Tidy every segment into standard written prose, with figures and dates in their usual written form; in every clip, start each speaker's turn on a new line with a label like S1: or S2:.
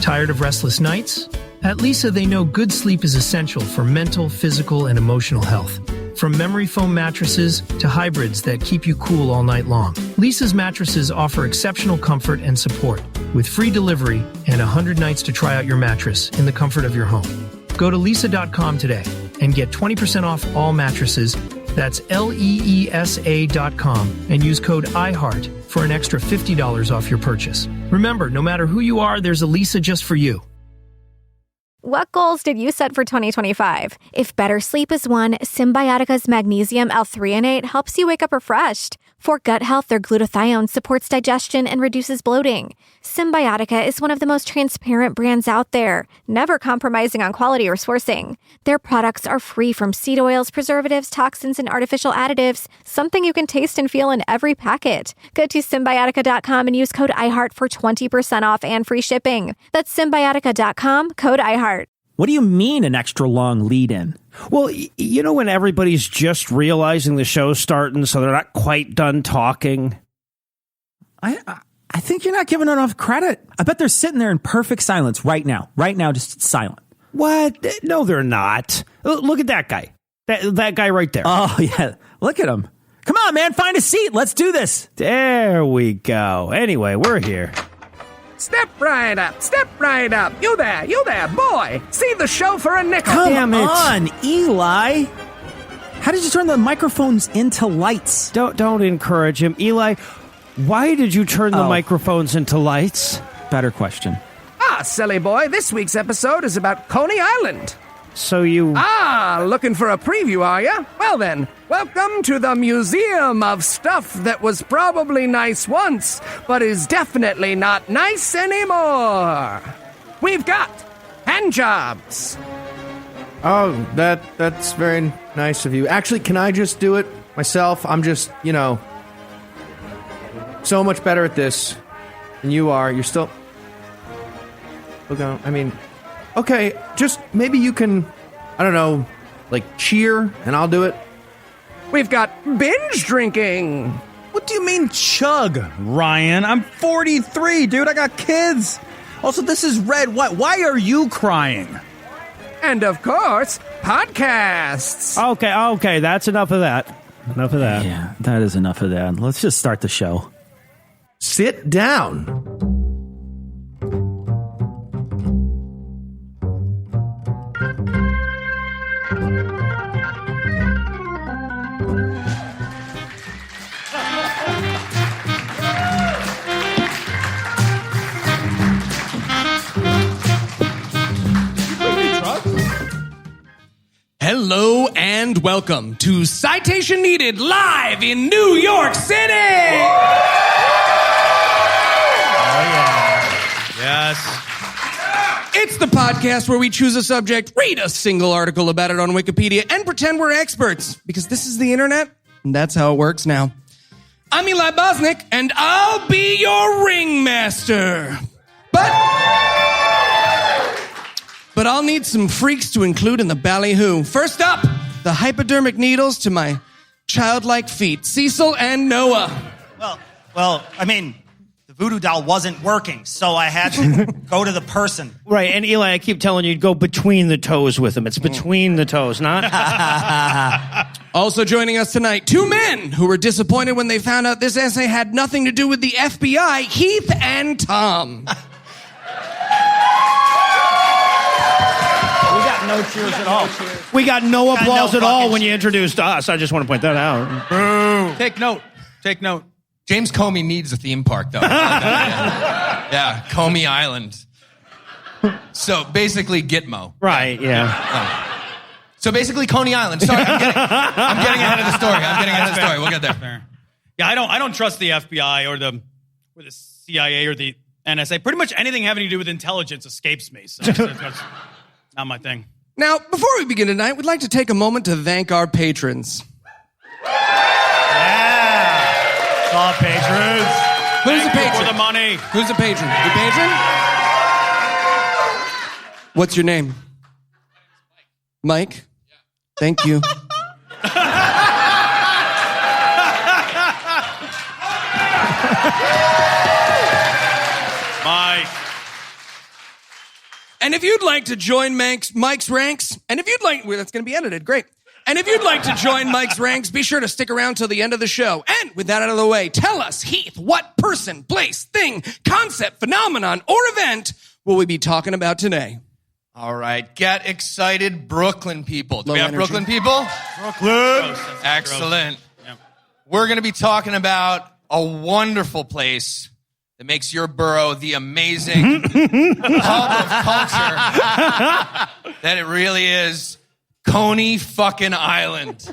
S1: Tired of restless nights? At Lisa, they know good sleep is essential for mental, physical, and emotional health. From memory foam mattresses to hybrids that keep you cool all night long, Lisa's mattresses offer exceptional comfort and support, with free delivery and 100 nights to try out your mattress in the comfort of your home. Go to lisa.com today and get 20% off all mattresses. That's LEESA.com and use code IHEART for an extra $50 off your purchase. Remember, no matter who you are, there's a Lisa just for you.
S2: What goals did you set for 2025? If better sleep is one, Symbiotica's magnesium L-threonate helps you wake up refreshed. For gut health, their glutathione supports digestion and reduces bloating. Symbiotica is one of the most transparent brands out there, never compromising on quality or sourcing. Their products are free from seed oils, preservatives, toxins, and artificial additives, something you can taste and feel in every packet. Go to Symbiotica.com and use code IHEART for 20% off and free shipping. That's Symbiotica.com, code IHEART.
S3: What do you mean an extra long lead-in?
S4: Well, you know when everybody's just realizing the show's starting, so they're not quite done talking?
S3: I think you're not giving enough credit. I bet they're sitting there in perfect silence right now. Right now, just silent.
S4: What? No, they're not. Look at that guy. That guy right there.
S3: Oh, yeah. Look at him. Come on, man. Find a seat. Let's do this.
S4: There we go. Anyway, we're here.
S5: Step right up, You there, boy. See the show for a nickel.
S3: Come on, Eli. How did you turn the microphones into lights?
S4: Don't encourage him. Eli, why did you turn the microphones into lights?
S3: Better question.
S5: Silly boy, this week's episode is about Coney Island.
S4: So you...
S5: looking for a preview, are ya? Well then, welcome to the Museum of Stuff that was probably nice once, but is definitely not nice anymore. We've got hand jobs.
S6: Oh, that's very nice of you. Actually, can I just do it myself? I'm just, so much better at this than you are. You're still... Okay, just maybe you can, I don't know, cheer, and I'll do it.
S5: We've got binge drinking.
S7: What do you mean chug, Ryan? I'm 43, dude. I got kids. Also, this is red. Why are you crying?
S5: And of course, podcasts.
S4: Okay, that's enough of that. Enough of that.
S3: Yeah, that is enough of that. Let's just start the show.
S6: Sit down.
S8: Hello and welcome to Citation Needed live in New York City!
S7: Oh, yeah. Yes.
S8: It's the podcast where we choose a subject, read a single article about it on Wikipedia, and pretend we're experts. Because this is the internet, and that's how it works now. I'm Eli Bosnick, and I'll be your ringmaster. But I'll need some freaks to include in the ballyhoo. First up, the hypodermic needles to my childlike feet, Cecil and Noah.
S9: Well, the voodoo doll wasn't working, so I had to go to the person.
S4: Right, and Eli, I keep telling you to go between the toes with him. It's between the toes, not...
S8: Also joining us tonight, two men who were disappointed when they found out this essay had nothing to do with the FBI, Heath and Tom.
S4: No cheers at all. We got no applause at all when you introduced us. I just want to point that out.
S8: Boo.
S10: Take note. James Comey needs a theme park, though. Yeah, Coney Island. So basically, Gitmo.
S4: Right, yeah.
S10: So basically, Coney Island. Sorry, I'm getting ahead of the story. We'll get there.
S7: Fair. Yeah, I don't trust the FBI or the CIA or the NSA. Pretty much anything having to do with intelligence escapes me. So that's not my thing.
S8: Now, before we begin tonight, we'd like to take a moment to thank our patrons.
S7: Yeah. All patrons.
S8: Who's a patron?
S7: For the money.
S8: Who's a patron? You patron? What's your name? Mike? Yeah. Thank you.
S7: Mike.
S8: And if you'd like to join Mike's ranks, and if you'd like, well, that's going to be edited, great. And if you'd like to join Mike's ranks, be sure to stick around till the end of the show. And with that out of the way, tell us, Heath, what person, place, thing, concept, phenomenon, or event will we be talking about today?
S10: All right, get excited, Brooklyn people. Do we have
S8: energy.
S10: Brooklyn people?
S9: Brooklyn.
S10: Excellent.
S7: Yep.
S10: We're going to be talking about a wonderful place that makes your borough the amazing hub of culture that it really is. Coney fucking Island.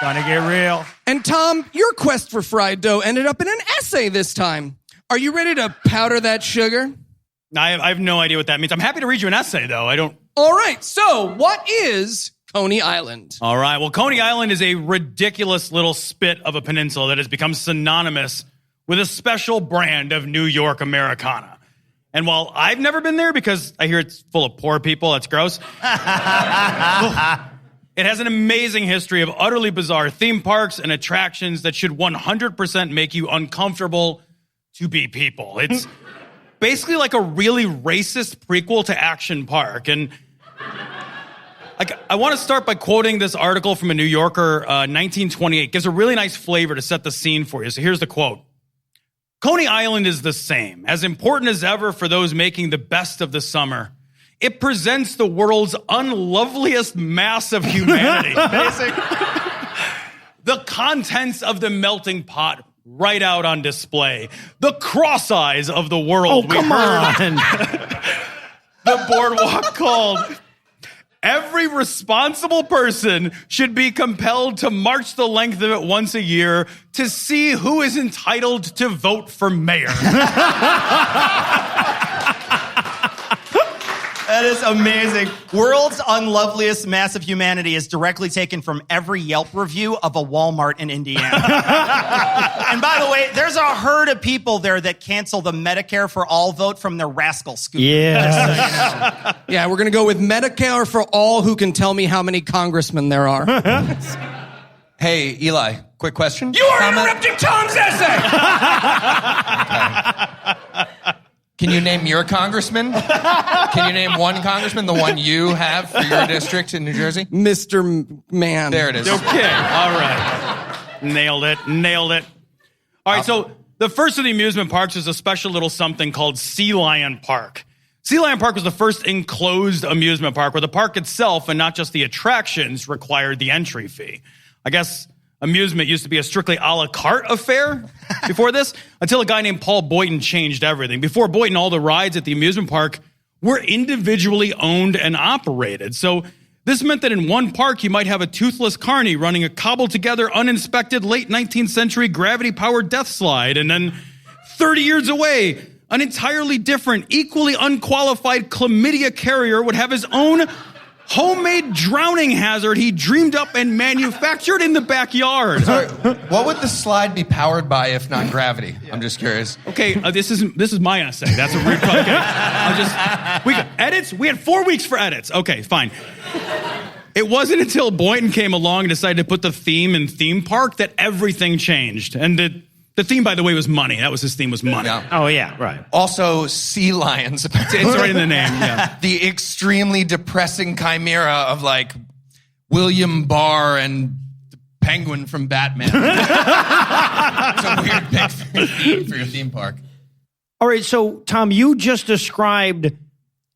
S4: Gonna get real.
S8: And Tom, your quest for fried dough ended up in an essay this time. Are you ready to powder that sugar?
S7: I have no idea what that means. I'm happy to read you an essay, though. I don't.
S8: All right, so what is Coney Island?
S7: All right. Well, Coney Island is a ridiculous little spit of a peninsula that has become synonymous with a special brand of New York Americana. And while I've never been there because I hear it's full of poor people, that's gross. It has an amazing history of utterly bizarre theme parks and attractions that should 100% make you uncomfortable to be people. It's basically like a really racist prequel to Action Park. And I want to start by quoting this article from a New Yorker, 1928. It gives a really nice flavor to set the scene for you. So here's the quote. Coney Island is the same, as important as ever for those making the best of the summer. It presents the world's unloveliest mass of humanity. The contents of the melting pot right out on display. The cross eyes of the world.
S4: Oh, come on.
S7: The boardwalk called. Every responsible person should be compelled to march the length of it once a year to see who is entitled to vote for mayor.
S9: That is amazing. World's unloveliest mass of humanity is directly taken from every Yelp review of a Walmart in Indiana. And by the way, there's a herd of people there that cancel the Medicare for All vote from their rascal scooter.
S4: Yeah.
S8: Yeah, we're going to go with Medicare for all who can tell me how many congressmen there are.
S10: Hey, Eli, quick question.
S8: You are interrupting Tom's essay!
S10: Can you name your congressman? Can you name one congressman, the one you have for your district in New Jersey?
S8: Mr. Man.
S10: There it is.
S7: Okay, all right. Nailed it. All right, so the first of the amusement parks is a special little something called Sea Lion Park. Sea Lion Park was the first enclosed amusement park where the park itself and not just the attractions required the entry fee. I guess amusement used to be a strictly a la carte affair before this, until a guy named Paul Boynton changed everything. Before Boynton, all the rides at the amusement park were individually owned and operated. So this meant that in one park, you might have a toothless carny running a cobbled-together, uninspected, late 19th century gravity-powered death slide. And then 30 years away, an entirely different, equally unqualified chlamydia carrier would have his own homemade drowning hazard he dreamed up and manufactured in the backyard.
S10: Sorry, what would the slide be powered by if not gravity? I'm just curious.
S7: Okay, this is my essay. That's a weird. Okay, edits. We had 4 weeks for edits. Okay, fine. It wasn't until Boynton came along and decided to put the theme in theme park that everything changed. And the theme, by the way, was money. That was his theme, was money.
S10: Yeah.
S4: Oh, yeah, right.
S10: Also, sea lions.
S7: It's right in the name, yeah.
S10: The extremely depressing chimera of, like, William Barr and the penguin from Batman. It's a weird big theme for your theme park.
S4: All right, so, Tom, you just described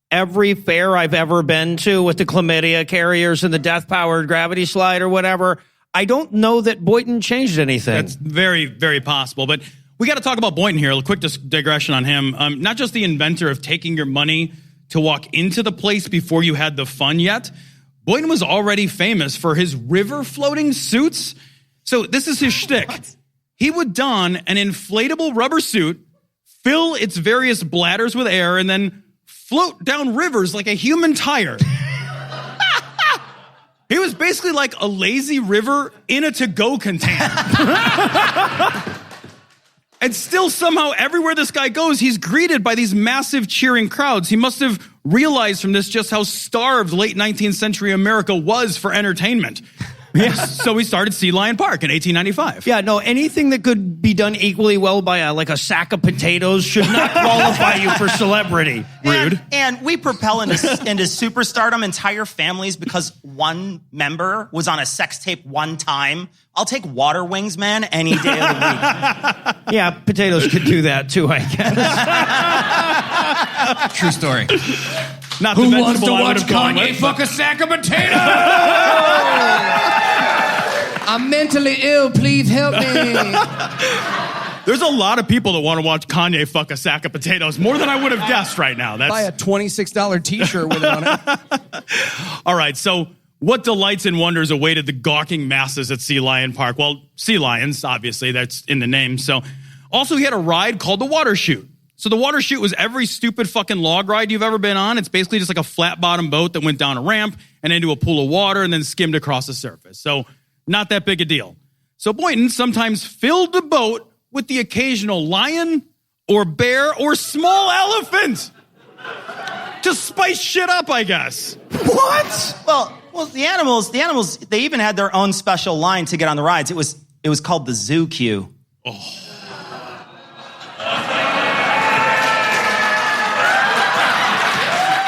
S4: every fair I've ever been to with the chlamydia carriers and the death-powered gravity slide or whatever. I don't know that Boynton changed anything.
S7: That's very, very possible. But we got to talk about Boynton here. A quick digression on him. Not just the inventor of taking your money to walk into the place before you had the fun yet. Boynton was already famous for his river floating suits. So this is his shtick. He would don an inflatable rubber suit, fill its various bladders with air, and then float down rivers like a human tire. He was basically like a lazy river in a to-go container. And still somehow everywhere this guy goes, he's greeted by these massive cheering crowds. He must have realized from this just how starved late 19th century America was for entertainment. So we started Sea Lion Park in 1895.
S4: Yeah, no, anything that could be done equally well by a sack of potatoes should not qualify you for celebrity.
S7: Rude.
S9: And we propel into superstardom entire families because one member was on a sex tape one time. I'll take Water Wings, man, any day of the week.
S4: Yeah, potatoes could do that too, I guess.
S10: True story.
S7: Not
S8: Who
S7: the
S8: wants to
S7: vegetable I
S8: watch
S7: would have gone
S8: Kanye
S7: with,
S8: fuck a sack of potatoes? I'm mentally ill. Please help me.
S7: There's a lot of people that want to watch Kanye fuck a sack of potatoes, more than I would have guessed right now.
S8: Buy a $26 t-shirt with it on it.
S7: All right, so what delights and wonders awaited the gawking masses at Sea Lion Park? Well, sea lions, obviously, that's in the name. So also he had a ride called the Water Chute. So the Water Chute was every stupid fucking log ride you've ever been on. It's basically just like a flat bottom boat that went down a ramp and into a pool of water and then skimmed across the surface. So not that big a deal. So Boynton sometimes filled the boat with the occasional lion or bear or small elephant. To spice shit up, I guess.
S9: What? Well, the animals, they even had their own special line to get on the rides. It was called the zoo queue.
S7: Oh.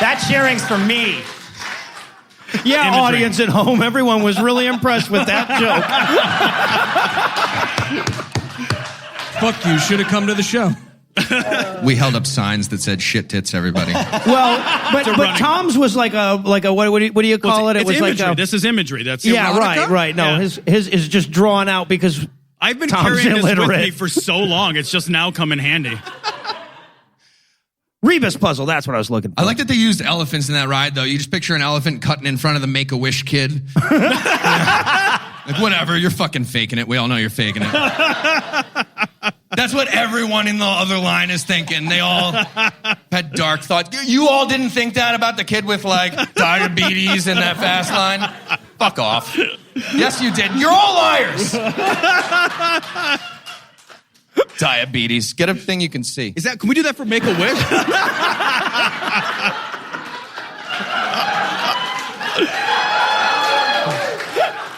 S9: That cheering's for me.
S4: Yeah,
S7: Imagery.
S4: audience at home, everyone was really impressed with that joke.
S8: Fuck you. Should have come to the show.
S10: We held up signs that said "shit tits, everybody."
S4: Well, but Tom's was like a what do you call it? It
S7: It's
S4: was
S7: imagery.
S4: like
S7: This is imagery. That's
S4: yeah, right. No,
S7: Yeah.
S4: his is just drawn out because
S7: I've been
S4: Tom's
S7: carrying this with
S4: illiterate.
S7: me for so long. It's just now come in handy.
S4: Rebus puzzle. That's what I was looking for.
S10: I like that they used elephants in that ride, though. You just picture an elephant cutting in front of the Make-A-Wish kid. Like, whatever, you're fucking faking it. We all know you're faking it. That's what everyone in the other line is thinking. They all had dark thoughts. You all didn't think that about the kid with, like, diabetes in that fast line? Fuck off. Yes, you did. You're all liars. Diabetes. Get a thing you can see.
S7: Can we do that for Make-A-Wish?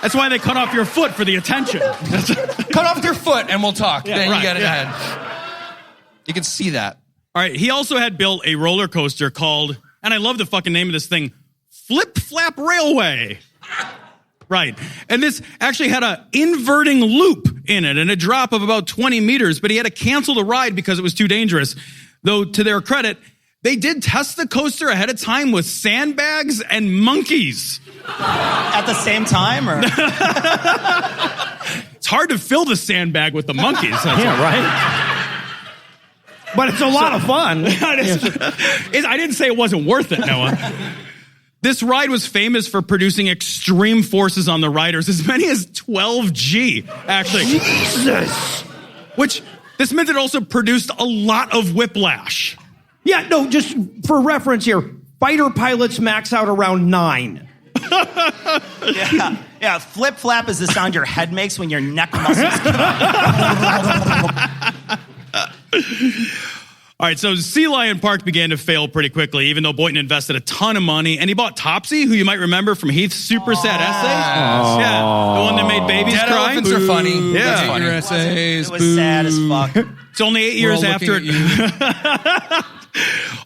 S7: That's why they cut off your foot for the attention.
S10: Cut off your foot and we'll talk. Then you get it ahead. You can see that.
S7: All right, he also had built a roller coaster called, and I love the fucking name of this thing, Flip Flap Railway. Right. And this actually had an inverting loop in it and a drop of about 20 meters, but he had to cancel the ride because it was too dangerous. Though, to their credit, they did test the coaster ahead of time with sandbags and monkeys.
S9: At the same time, or?
S7: It's hard to fill the sandbag with the monkeys.
S4: Yeah, right. But it's a lot of fun.
S7: I didn't say it wasn't worth it, Noah. This ride was famous for producing extreme forces on the riders, as many as 12 G, actually.
S4: Jesus.
S7: Which, this meant it also produced a lot of whiplash.
S4: Yeah, no, just for reference here, fighter pilots max out around 9.
S9: Yeah. Flip flap is the sound your head makes when your neck muscles.
S7: All right, so Sea Lion Park began to fail pretty quickly, even though Boynton invested a ton of money, and he bought Topsy, who you might remember from Heath's super sad essay. Yeah, the one that made babies
S10: Dead
S7: cry.
S10: elephants are funny.
S7: Yeah.
S10: That's funny.
S8: Essays,
S9: It was sad as fuck.
S7: It's only 8 years after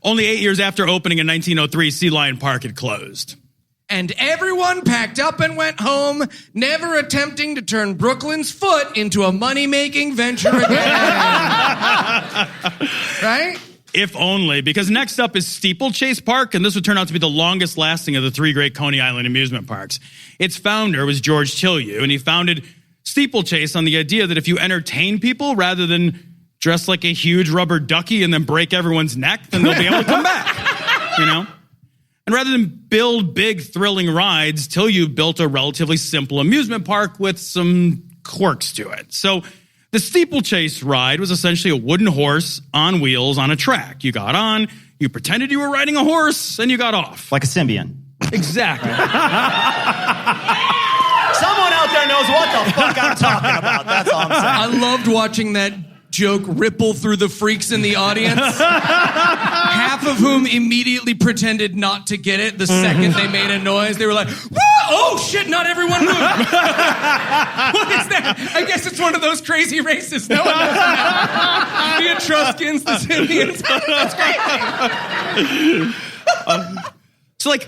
S7: only 8 years after opening in 1903, Sea Lion Park had closed.
S8: And everyone packed up and went home, never attempting to turn Brooklyn's foot into a money-making venture again. Right?
S7: If only, because next up is Steeplechase Park, and this would turn out to be the longest lasting of the three great Coney Island amusement parks. Its founder was George Tillieu, and he founded Steeplechase on the idea that if you entertain people rather than dress like a huge rubber ducky and then break everyone's neck, then they'll be able to come back, you know? And rather than build big, thrilling rides, Tillieu built a relatively simple amusement park with some quirks to it. So the Steeplechase ride was essentially a wooden horse on wheels on a track. You got on, you pretended you were riding a horse, and you got off.
S9: Like a Symbian.
S7: Exactly.
S9: Someone out there knows what the fuck I'm talking about. That's all I'm saying.
S8: I loved watching that joke ripple through the freaks in the audience. Half of whom immediately pretended not to get it the second they made a noise. They were like, "Whoa! Oh shit, not everyone moved." What is that? I guess it's one of those crazy races. No one knows that. The Etruscans, the Scythians. That's crazy.
S7: So, like,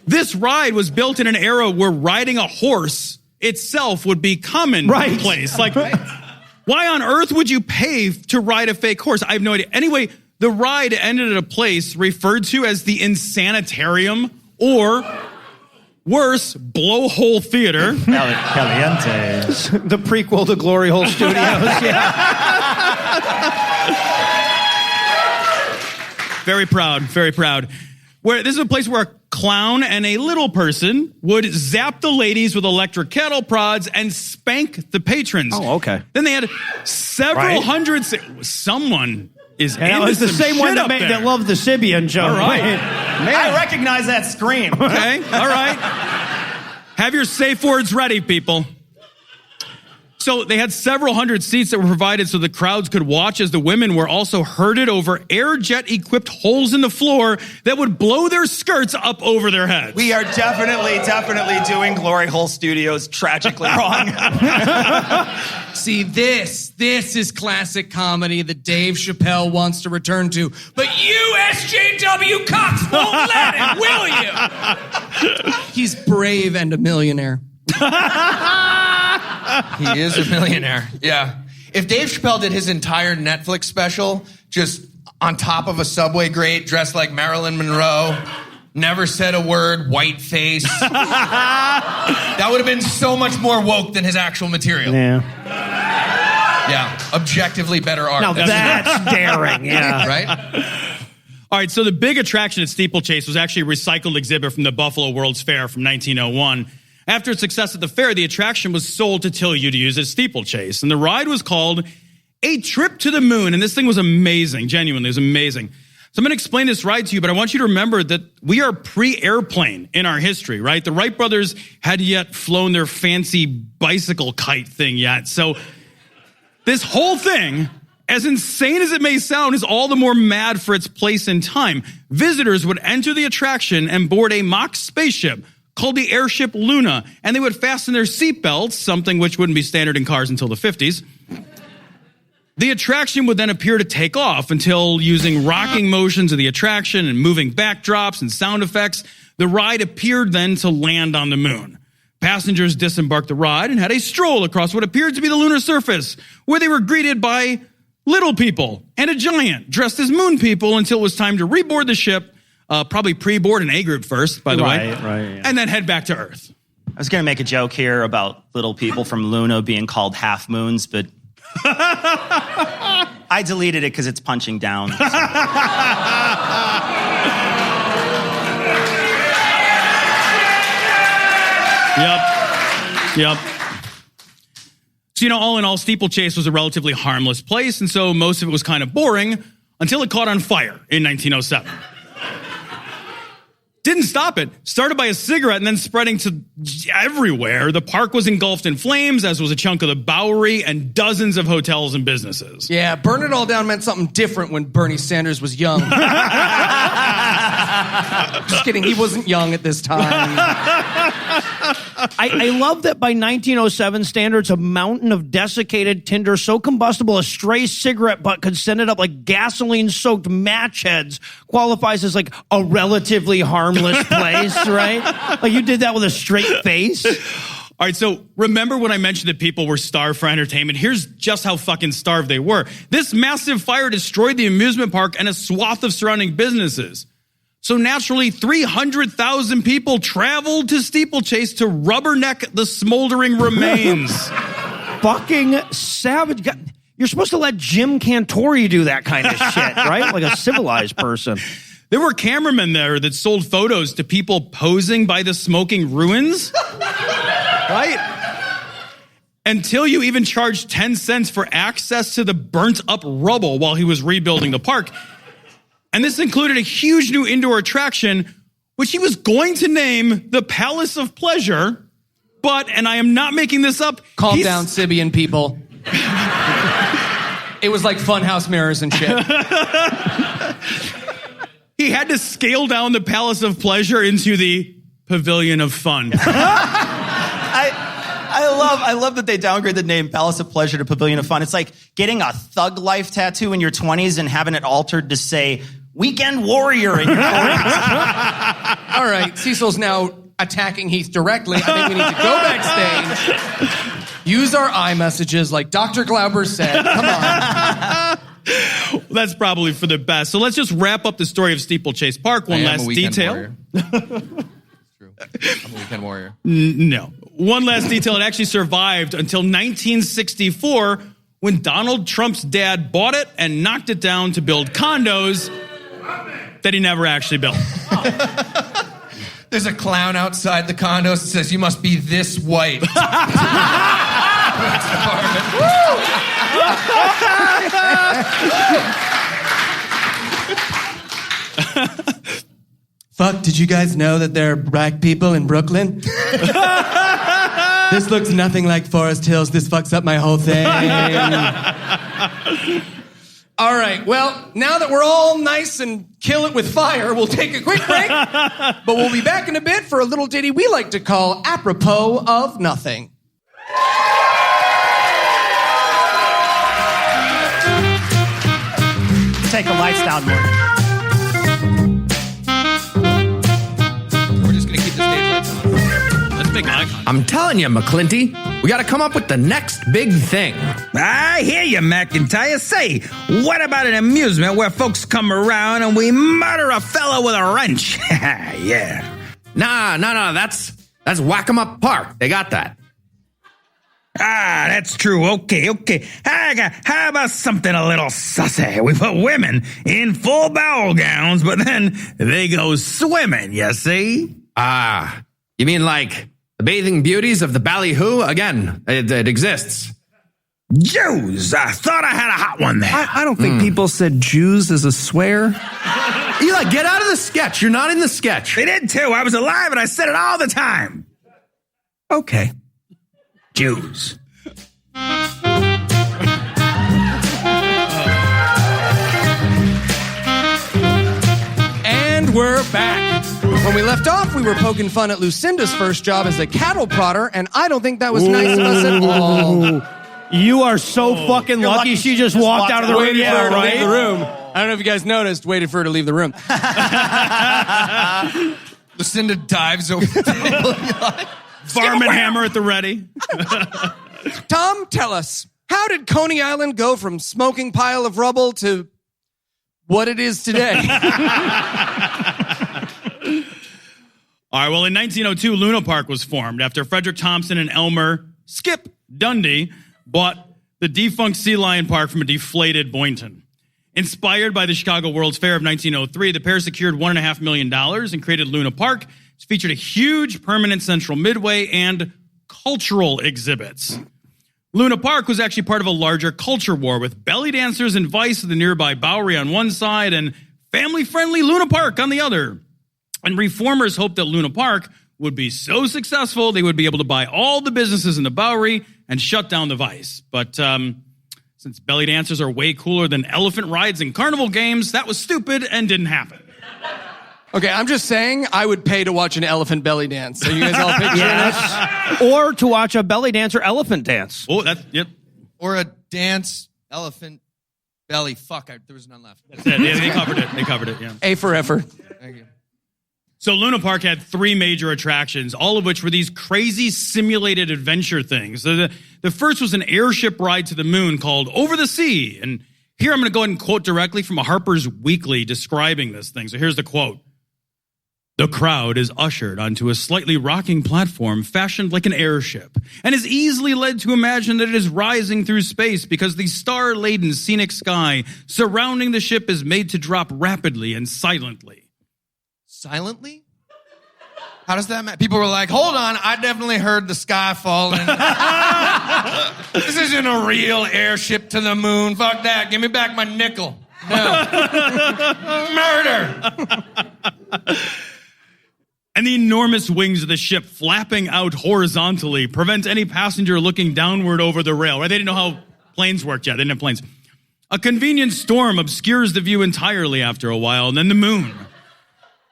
S7: this ride was built in an era where riding a horse itself would be commonplace. Like, why on earth would you pay to ride a fake horse? I have no idea. Anyway, the ride ended at a place referred to as the Insanitarium, or worse, Blowhole Theater.
S11: Caliente.
S4: The prequel to Glory Hole Studios. Yeah.
S7: Very proud, very proud. Where this is a place where a clown and a little person would zap the ladies with electric cattle prods and spank the patrons.
S4: Oh, okay.
S7: Then they had several hundred. Someone is in
S4: it was the same one that loved the Sibian joke.
S7: All right.
S9: Man. I recognize that scream.
S7: Okay, all right. Have your safe words ready, people. So they had several hundred seats that were provided so the crowds could watch as the women were also herded over air jet-equipped holes in the floor that would blow their skirts up over their heads.
S9: We are definitely doing Glory Hole Studios tragically wrong.
S8: See, this is classic comedy that Dave Chappelle wants to return to. But you, SJW Cox, won't let him, will you? He's brave and a millionaire.
S10: He is a millionaire. Yeah. If Dave Chappelle did his entire Netflix special just on top of a subway grate, dressed like Marilyn Monroe, never said a word, white face, that would have been so much more woke than his actual material.
S4: Yeah.
S10: Yeah. Objectively better art.
S4: Now that's daring. Yeah.
S10: Right?
S7: All right, so the big attraction at Steeplechase was actually a recycled exhibit from the Buffalo World's Fair from 1901. After its success at the fair, the attraction was sold to Tilly to use as Steeplechase, and the ride was called A Trip to the Moon, and this thing was amazing. Genuinely, it was amazing. So I'm going to explain this ride to you, but I want you to remember that we are pre-airplane in our history, right? The Wright brothers hadn't yet flown their fancy bicycle kite thing yet. So this whole thing, as insane as it may sound, is all the more mad for its place in time. Visitors would enter the attraction and board a mock spaceship called the airship Luna, and they would fasten their seatbelts, something which wouldn't be standard in cars until the 50s. The attraction would then appear to take off until, using rocking motions of the attraction and moving backdrops and sound effects, the ride appeared then to land on the moon. Passengers disembarked the ride and had a stroll across what appeared to be the lunar surface, where they were greeted by little people and a giant dressed as moon people until it was time to reboard the ship. Probably pre-board an A group first, by the way.
S11: Right, yeah.
S7: And then head back to Earth.
S9: I was going to make a joke here about little people from Luna being called half moons, but I deleted it because it's punching down. So.
S7: Yep. So, all in all, Steeplechase was a relatively harmless place, and so most of it was kind of boring until it caught on fire in 1907. Didn't stop it. Started by a cigarette and then spreading to everywhere. The park was engulfed in flames, as was a chunk of the Bowery and dozens of hotels and businesses.
S8: Yeah, burn it all down meant something different when Bernie Sanders was young. Just kidding, he wasn't young at this time.
S4: I love that by 1907 standards, a mountain of desiccated tinder so combustible a stray cigarette butt could send it up like gasoline-soaked match heads qualifies as like a relatively harmless place, right? Like you did that with a straight face.
S7: All right, so remember when I mentioned that people were starved for entertainment? Here's just how fucking starved they were. This massive fire destroyed the amusement park and a swath of surrounding businesses. So naturally, 300,000 people traveled to Steeplechase to rubberneck the smoldering remains.
S4: Fucking savage. You're supposed to let Jim Cantori do that kind of shit, right? Like a civilized person.
S7: There were cameramen there that sold photos to people posing by the smoking ruins. Right? Until you even charged 10 cents for access to the burnt up rubble while he was rebuilding the park. And this included a huge new indoor attraction, which he was going to name the Palace of Pleasure. But, and I am not making this up.
S8: Calm down, Sibian people. It was like funhouse mirrors and shit.
S7: He They had to scale down the Palace of Pleasure into the Pavilion of Fun.
S9: I love that they downgrade the name Palace of Pleasure to Pavilion of Fun. It's like getting a Thug Life tattoo in your 20s and having it altered to say Weekend Warrior in your 40s.
S8: All right, Cecil's now attacking Heath directly. I think we need to go backstage, use our iMessages like Dr. Glauber said. Come on.
S7: That's probably for the best. So let's just wrap up the story of Steeplechase Park. One last detail.
S10: It's true. I'm a weekend warrior.
S7: No. One last detail. It actually survived until 1964 when Donald Trump's dad bought it and knocked it down to build condos that he never actually built.
S10: There's a clown outside the condos that says, "You must be this white."
S8: Fuck, did you guys know that there are black people in Brooklyn? This looks nothing like Forest Hills. This fucks up my whole thing. All right, well, now that we're all nice and kill it with fire, we'll take a quick break, but we'll be back in a bit for a little ditty we like to call Apropos of Nothing.
S12: Take the lights down, Morgan.
S10: We're just gonna keep the stage lights on.
S7: Let's make eye contact.
S6: I'm telling you, McClinty, we got to come up with the next big thing.
S13: I hear you, McIntyre. Say, what about an amusement where folks come around and we murder a fellow with a wrench? Yeah.
S6: Nah, that's Whack-em-up Park. They got that.
S13: Ah, that's true. Okay. How about something a little sussy? We put women in full bowel gowns, but then they go swimming, you see?
S6: Ah, you mean like the bathing beauties of the ballyhoo? Again, it exists.
S13: Jews. I thought I had a hot one there.
S6: I don't think people said Jews as a swear. Eli, get out of the sketch. You're not in the sketch.
S13: They did too. I was alive and I said it all the time.
S6: Okay.
S13: Jews.
S8: And we're back. When we left off, we were poking fun at Lucinda's first job as a cattle prodder, and I don't think that was nice of us at all.
S4: You are so fucking lucky she just walked out of the room.
S8: Yeah,
S4: right?
S8: leave the room. I don't know if you guys noticed, waited for her to leave the room.
S10: Lucinda dives over the table.
S7: Varmint hammer at the ready.
S8: Tom, tell us, how did Coney Island go from smoking pile of rubble to what it is today?
S7: All right, well, in 1902, Luna Park was formed after Frederick Thompson and Elmer Skip Dundee bought the defunct Sea Lion Park from a deflated Boynton. Inspired by the Chicago World's Fair of 1903, the pair secured $1.5 million and created Luna Park, which featured a huge permanent central midway and cultural exhibits. Luna Park was actually part of a larger culture war with belly dancers and Vice at the nearby Bowery on one side and family-friendly Luna Park on the other. And reformers hoped that Luna Park would be so successful they would be able to buy all the businesses in the Bowery and shut down the Vice. But since belly dancers are way cooler than elephant rides and carnival games, that was stupid and didn't happen.
S8: Okay, I'm just saying I would pay to watch an elephant belly dance. So you guys all picturing
S4: Yes. Or to watch a belly dancer elephant dance.
S7: Oh, that's, yep.
S10: Or a dance elephant belly. Fuck, there was none left.
S7: That's it. Yeah, they covered it, yeah.
S8: A for effort.
S10: Thank you.
S7: So Luna Park had three major attractions, all of which were these crazy simulated adventure things. So the first was an airship ride to the moon called Over the Sea. And here I'm going to go ahead and quote directly from a Harper's Weekly describing this thing. So here's the quote. The crowd is ushered onto a slightly rocking platform fashioned like an airship and is easily led to imagine that it is rising through space because the star-laden scenic sky surrounding the ship is made to drop rapidly and silently.
S10: Silently? How does that matter? People were like, hold on, I definitely heard the sky falling. This isn't a real airship to the moon. Fuck that. Give me back my nickel. No. Murder.
S7: And the enormous wings of the ship flapping out horizontally prevent any passenger looking downward over the rail. Right? They didn't know how planes worked yet. They didn't have planes. A convenient storm obscures the view entirely after a while, and then the moon,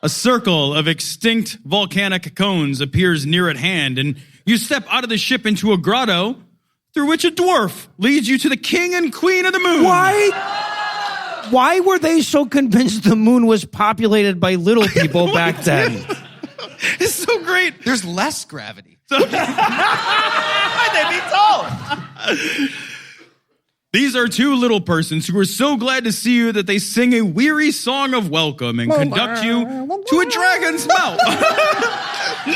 S7: A circle of extinct volcanic cones appears near at hand, and you step out of the ship into a grotto through which a dwarf leads you to the king and queen of the moon.
S4: Why were they so convinced the moon was populated by little people back then?
S7: It's so great.
S10: There's less gravity.
S9: Why'd they be told?
S7: These are two little persons who are so glad to see you that they sing a weary song of welcome and conduct you to a dragon's mouth.
S9: You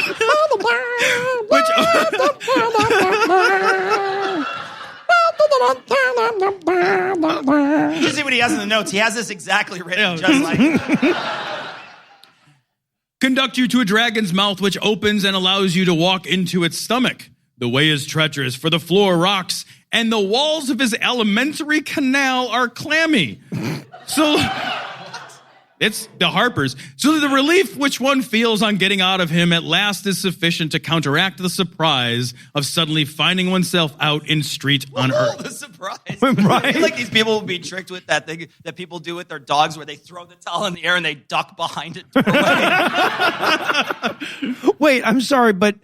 S9: should see what he has in the notes. He has this exactly written, just like
S7: conduct you to a dragon's mouth, which opens and allows you to walk into its stomach. The way is treacherous, for the floor rocks, and the walls of his alimentary canal are clammy. So it's the Harpers. So the relief which one feels on getting out of him at last is sufficient to counteract the surprise of suddenly finding oneself out in street on Earth.
S9: the surprise.
S7: Right?
S9: I feel like these people will be tricked with that thing that people do with their dogs where they throw the towel in the air and they duck behind it.
S4: Wait, I'm sorry, but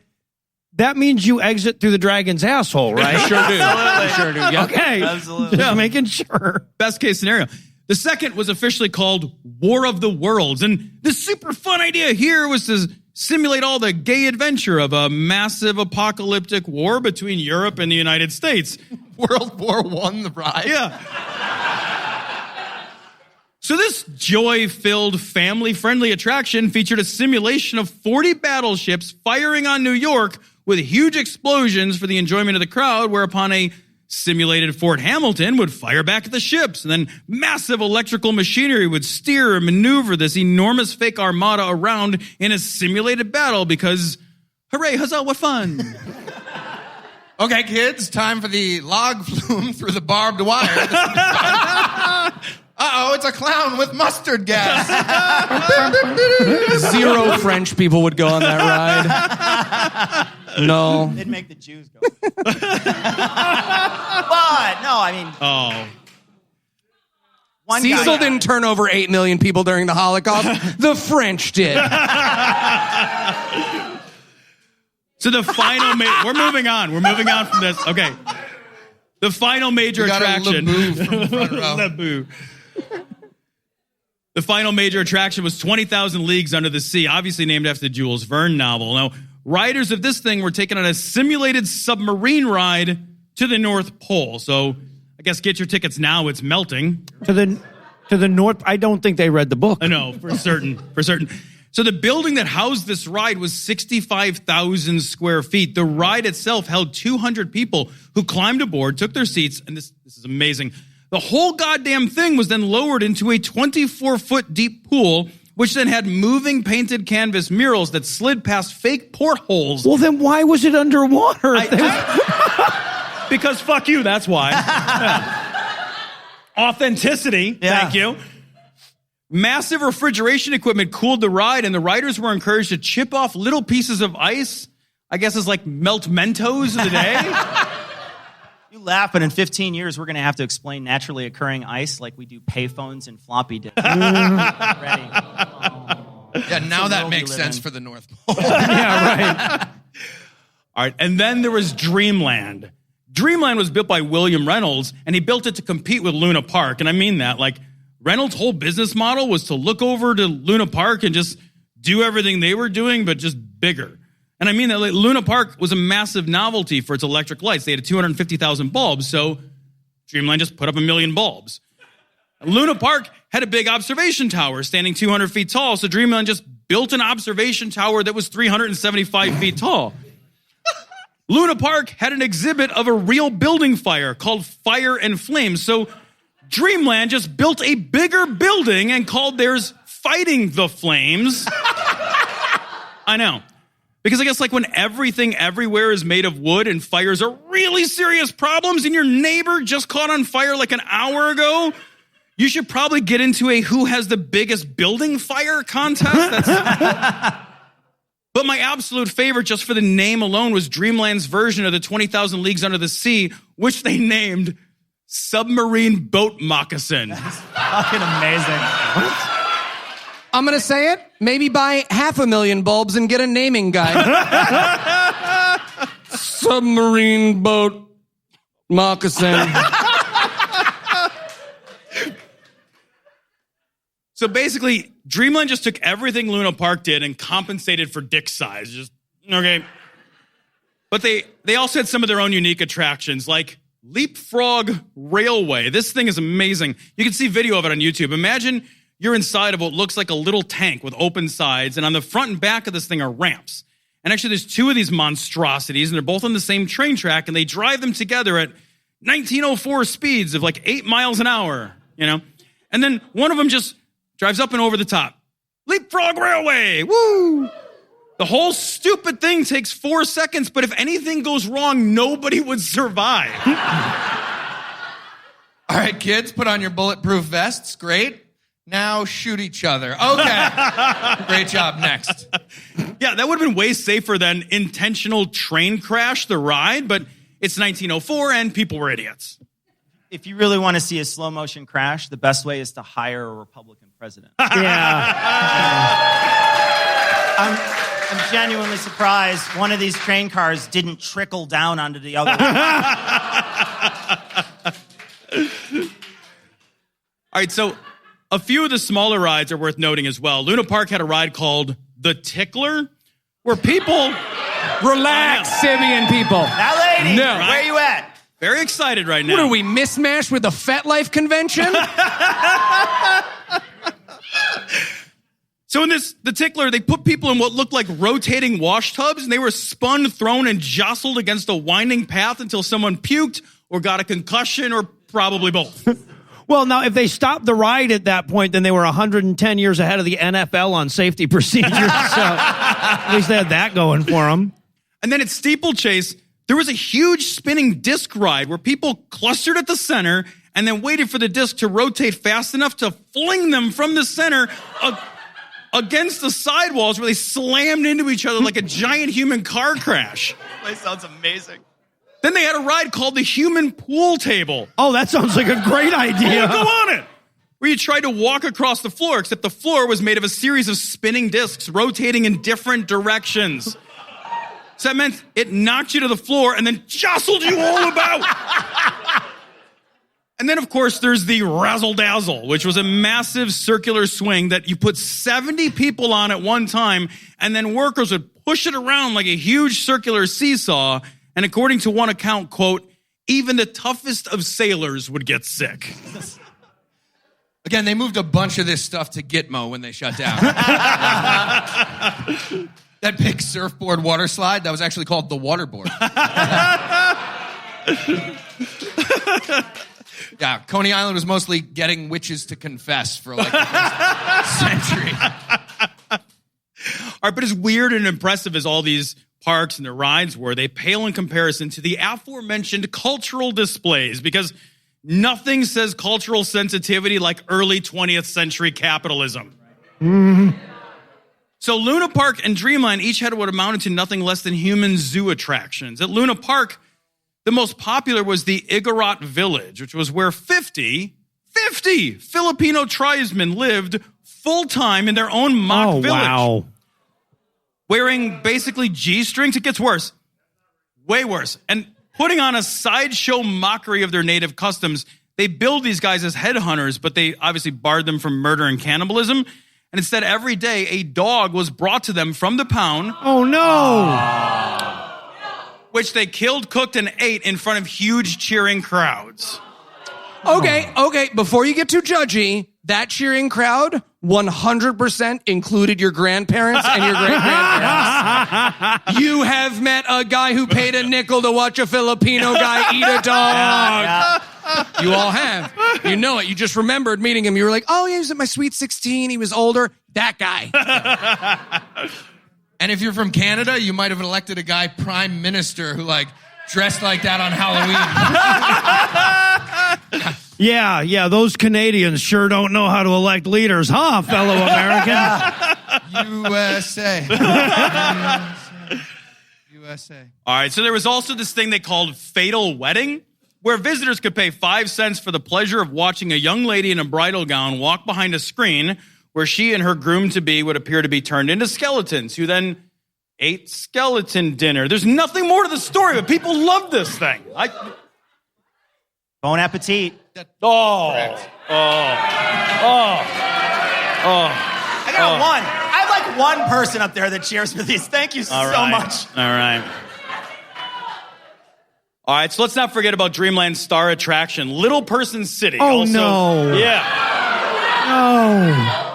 S4: that means you exit through the dragon's asshole, right?
S7: Sure do.
S9: Absolutely.
S7: Sure do. Yeah.
S4: Okay.
S9: Absolutely.
S4: Just making sure.
S7: Best case scenario. The second was officially called War of the Worlds. And the super fun idea here was to simulate all the gay adventure of a massive apocalyptic war between Europe and the United States.
S10: World War I, the ride.
S7: Yeah. So this joy-filled, family-friendly attraction featured a simulation of 40 battleships firing on New York with huge explosions for the enjoyment of the crowd, whereupon a simulated Fort Hamilton would fire back at the ships, and then massive electrical machinery would steer and maneuver this enormous fake armada around in a simulated battle because, hooray, huzzah, what fun.
S10: Okay, kids, time for the log flume through the barbed wire. Uh-oh, it's a clown with mustard gas.
S8: 0 French people would go on that ride. No.
S9: They'd make the Jews go. But, no, I mean...
S7: Oh.
S8: Cecil didn't turn over 8 million people during the Holocaust. The French did.
S7: So the final... we're moving on. We're moving on from this. Okay. The final major attraction...
S10: Le
S7: The final major attraction was 20,000 Leagues Under the Sea, obviously named after the Jules Verne novel. Now, riders of this thing were taken on a simulated submarine ride to the North Pole. So I guess get your tickets now, it's melting.
S4: To the north, I don't think they read the book.
S7: I know, for certain. So the building that housed this ride was 65,000 square feet. The ride itself held 200 people who climbed aboard, took their seats, and this is amazing. The whole goddamn thing was then lowered into a 24-foot deep pool, which then had moving painted canvas murals that slid past fake portholes.
S4: Well, then why was it underwater?
S7: Because fuck you, that's why. Yeah. Authenticity, thank you. Massive refrigeration equipment cooled the ride, and the riders were encouraged to chip off little pieces of ice, I guess it's like melt Mentos of the day.
S9: You laugh, but in 15 years, we're going to have to explain naturally occurring ice like we do payphones and floppy disks. Ready.
S10: Yeah, now that makes sense for the North Pole.
S7: Yeah, right. All right, and then there was Dreamland. Dreamland was built by William Reynolds, and he built it to compete with Luna Park. And I mean that. Like, Reynolds' whole business model was to look over to Luna Park and just do everything they were doing, but just bigger. And I mean that, like, Luna Park was a massive novelty for its electric lights. They had 250,000 bulbs, so Dreamland just put up 1 million bulbs. Luna Park had a big observation tower standing 200 feet tall, so Dreamland just built an observation tower that was 375 feet tall. Luna Park had an exhibit of a real building fire called Fire and Flames, so Dreamland just built a bigger building and called theirs Fighting the Flames. I know. Because I guess like when everything everywhere is made of wood and fires are really serious problems and your neighbor just caught on fire like an hour ago, you should probably get into a who has the biggest building fire contest. But my absolute favorite, just for the name alone, was Dreamland's version of the 20,000 Leagues Under the Sea, which they named Submarine Boat Moccasin.
S9: That's fucking amazing. What?
S8: I'm going to say it. Maybe buy 500,000 bulbs and get a naming guide. Submarine boat moccasin.
S7: So basically, Dreamland just took everything Luna Park did and compensated for dick size. Just, okay. But they also had some of their own unique attractions, like Leapfrog Railway. This thing is amazing. You can see video of it on YouTube. Imagine you're inside of what looks like a little tank with open sides, and on the front and back of this thing are ramps. And actually, there's two of these monstrosities, and they're both on the same train track, and they drive them together at 1904 speeds of like 8 miles an hour, you know? And then one of them just drives up and over the top. Leapfrog Railway, woo! The whole stupid thing takes 4 seconds, but if anything goes wrong, nobody would survive.
S10: All right, kids, put on your bulletproof vests. Great. Now shoot each other. Okay. Great job. Next.
S7: Yeah, that would have been way safer than intentional train crash, the ride, but it's 1904 and people were idiots.
S9: If you really want to see a slow motion crash, the best way is to hire a Republican president. I'm genuinely surprised one of these train cars didn't trickle down onto the other one.
S7: All right, so a few of the smaller rides are worth noting as well. Luna Park had a ride called The Tickler, where people...
S8: Relax, Sibian people.
S9: Now, lady,
S8: No.
S9: where you at?
S7: Very excited right now.
S8: What are we, mismatched with the FetLife convention?
S7: So in The Tickler, they put people in what looked like rotating wash tubs, and they were spun, thrown, and jostled against a winding path until someone puked or got a concussion or probably both.
S4: Well, now, if they stopped the ride at that point, then they were 110 years ahead of the NFL on safety procedures. So at least they had that going for them.
S7: And then at Steeplechase, there was a huge spinning disc ride where people clustered at the center and then waited for the disc to rotate fast enough to fling them from the center against the sidewalls where they slammed into each other like a giant human car crash.
S9: That sounds amazing.
S7: Then they had a ride called the Human Pool Table.
S4: Oh, that sounds like a great idea.
S7: Go on it. Where you tried to walk across the floor, except the floor was made of a series of spinning discs rotating in different directions. So that meant it knocked you to the floor and then jostled you all about. And then, of course, there's the Razzle Dazzle, which was a massive circular swing that you put 70 people on at one time, and then workers would push it around like a huge circular seesaw. And according to one account, quote, even the toughest of sailors would get sick.
S10: Again, they moved a bunch of this stuff to Gitmo when they shut down. That big surfboard water slide, that was actually called the waterboard. Yeah, Coney Island was mostly getting witches to confess for like the first century.
S7: All right, but as weird and impressive as all these parks and their rides were, they pale in comparison to the aforementioned cultural displays, because nothing says cultural sensitivity like early 20th century capitalism.
S4: Mm-hmm.
S7: So Luna Park and Dreamland each had what amounted to nothing less than human zoo attractions. At Luna Park, the most popular was the Igorot Village, which was where 50 Filipino tribesmen lived full-time in their own mock village.
S4: Wow.
S7: Wearing basically G-strings. It gets worse. Way worse. And putting on a sideshow mockery of their native customs. They billed these guys as headhunters, but they obviously barred them from murder and cannibalism. And instead, every day, a dog was brought to them from the pound.
S4: Oh, no.
S7: Which they killed, cooked, and ate in front of huge cheering crowds.
S8: Okay. Before you get too judgy, that cheering crowd 100% included your grandparents and your great-grandparents. You have met a guy who paid a nickel to watch a Filipino guy eat a dog.
S9: Yeah.
S8: You all have. You know it. You just remembered meeting him. You were like, oh, yeah, he was at my Sweet 16. He was older. That guy.
S10: And if you're from Canada, you might have elected a guy prime minister who like dressed like that on Halloween.
S4: Yeah, those Canadians sure don't know how to elect leaders, huh, fellow American?
S10: USA. USA.
S7: All right, so there was also this thing they called Fatal Wedding, where visitors could pay 5 cents for the pleasure of watching a young lady in a bridal gown walk behind a screen where she and her groom-to-be would appear to be turned into skeletons, who then ate skeleton dinner. There's nothing more to the story, but people love this thing.
S9: Bon appetit.
S7: I
S9: got one. I have like one person up there that cheers for these. Thank you so much.
S7: All right. All right, so let's not forget about Dreamland's star attraction, Little Person City.
S1: Oh, no.
S7: Yeah.
S1: Oh.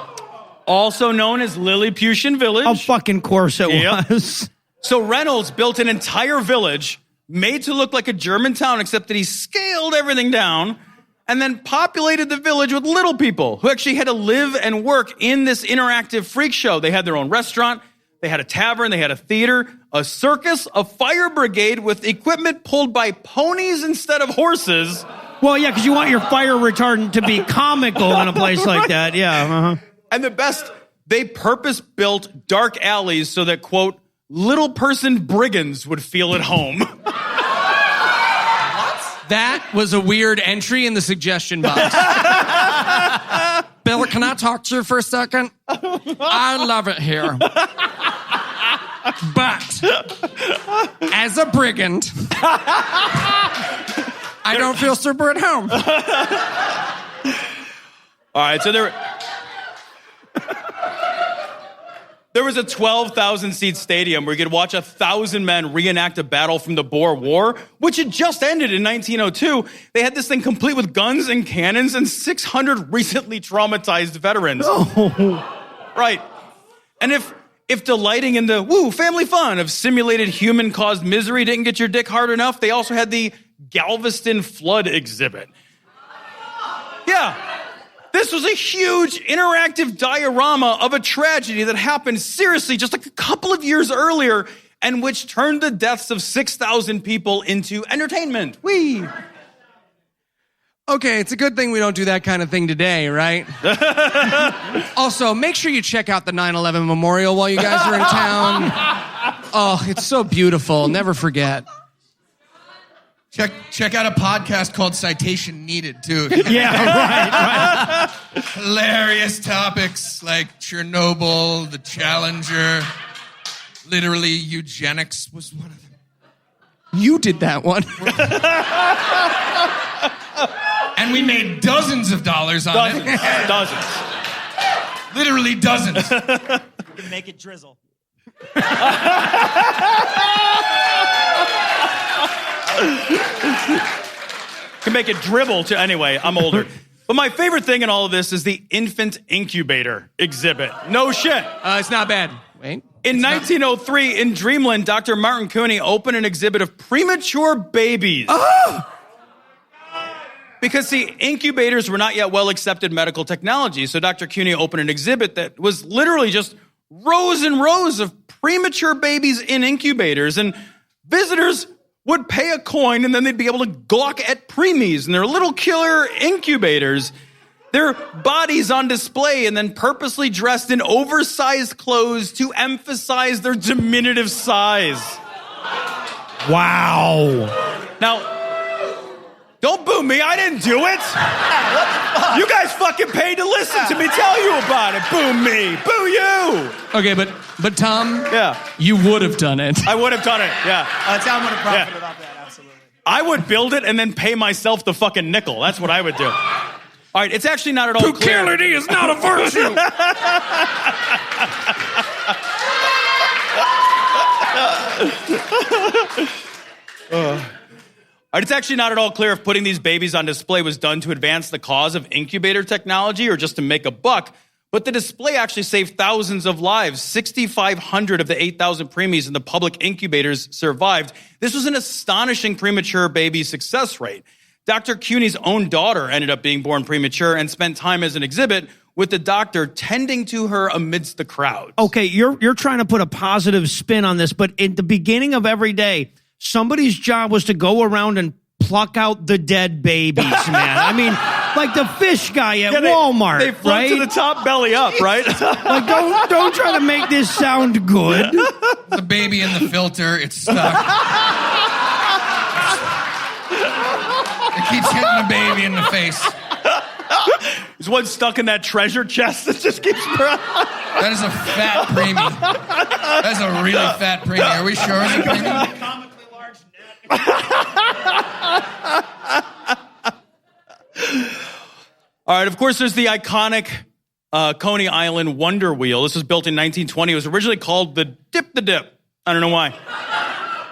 S7: Also known as Lilliputian Village.
S1: Of fucking course it was.
S7: So Reynolds built an entire village made to look like a German town, except that he scaled everything down and then populated the village with little people who actually had to live and work in this interactive freak show. They had their own restaurant, they had a tavern, they had a theater, a circus, a fire brigade with equipment pulled by ponies instead of horses.
S4: Well, yeah, because you want your fire retardant to be comical in a place like that. Yeah. Uh-huh.
S7: And the best, they purpose-built dark alleys so that, quote, little person brigands would feel at home.
S8: That was a weird entry in the suggestion box. Bill, can I talk to you for a second? I love it here. But as a brigand, I don't feel super at home.
S7: All right, so there was a 12,000-seat stadium where you could watch 1,000 men reenact a battle from the Boer War, which had just ended in 1902. They had this thing complete with guns and cannons and 600 recently traumatized veterans.
S1: Oh.
S7: Right. And if delighting in the, family fun of simulated human-caused misery didn't get your dick hard enough, they also had the Galveston Flood exhibit. Yeah. This was a huge interactive diorama of a tragedy that happened seriously just like a couple of years earlier and which turned the deaths of 6,000 people into entertainment. Whee!
S8: Okay, it's a good thing we don't do that kind of thing today, right? Also, make sure you check out the 9/11 memorial while you guys are in town. Oh, it's so beautiful. Never forget.
S10: Check out a podcast called Citation Needed, too.
S4: Yeah, right.
S10: Hilarious topics like Chernobyl, the Challenger, literally eugenics was one of them.
S8: You did that one.
S10: And we made dozens of dollars on it.
S7: Dozens.
S10: Literally dozens.
S9: You can make it drizzle.
S7: Can make it dribble too. Anyway, I'm older. But my favorite thing in all of this is the infant incubator exhibit. No shit.
S8: It's not bad. Wait.
S7: In 1903, in Dreamland, Dr. Martin Coney opened an exhibit of premature babies.
S8: Oh!
S7: Because, see, incubators were not yet well-accepted medical technology, so Dr. Coney opened an exhibit that was literally just rows and rows of premature babies in incubators, and visitors would pay a coin, and then they'd be able to gawk at preemies and their little killer incubators. Their bodies on display and then purposely dressed in oversized clothes to emphasize their diminutive size.
S4: Wow.
S7: Now, don't boo me. I didn't do it. You guys fucking paid to listen to me tell you about it. Boo me. Boo you.
S8: Okay, but Tom,
S7: Yeah.
S8: you would have done it.
S7: I would have done it. Yeah.
S9: Tom would have profited off that, absolutely.
S7: I would build it and then pay myself the fucking nickel. That's what I would do. All right, it's actually not at all clear.
S8: Pucility is not a virtue.
S7: It's actually not at all clear if putting these babies on display was done to advance the cause of incubator technology or just to make a buck. But the display actually saved thousands of lives. 6,500 of the 8,000 preemies in the public incubators survived. This was an astonishing premature baby success rate. Dr. Coney's own daughter ended up being born premature and spent time as an exhibit with the doctor tending to her amidst the crowd.
S4: Okay, you're trying to put a positive spin on this, but at the beginning of every day, somebody's job was to go around and pluck out the dead babies, man. I mean, like the fish guy at Walmart,
S7: they float
S4: right?
S7: to the top, belly up, right?
S4: Like, don't try to make this sound good.
S10: The baby in the filter, it's stuck. It keeps hitting the baby in the face.
S7: There's one stuck in that treasure chest that just keeps growing.
S10: That is a fat preemie. That's a really fat preemie. Are we sure it's a preemie?
S9: Comically large net.
S7: All right, of course, there's the iconic Coney Island Wonder Wheel. This was built in 1920. It was originally called the Dip. I don't know why.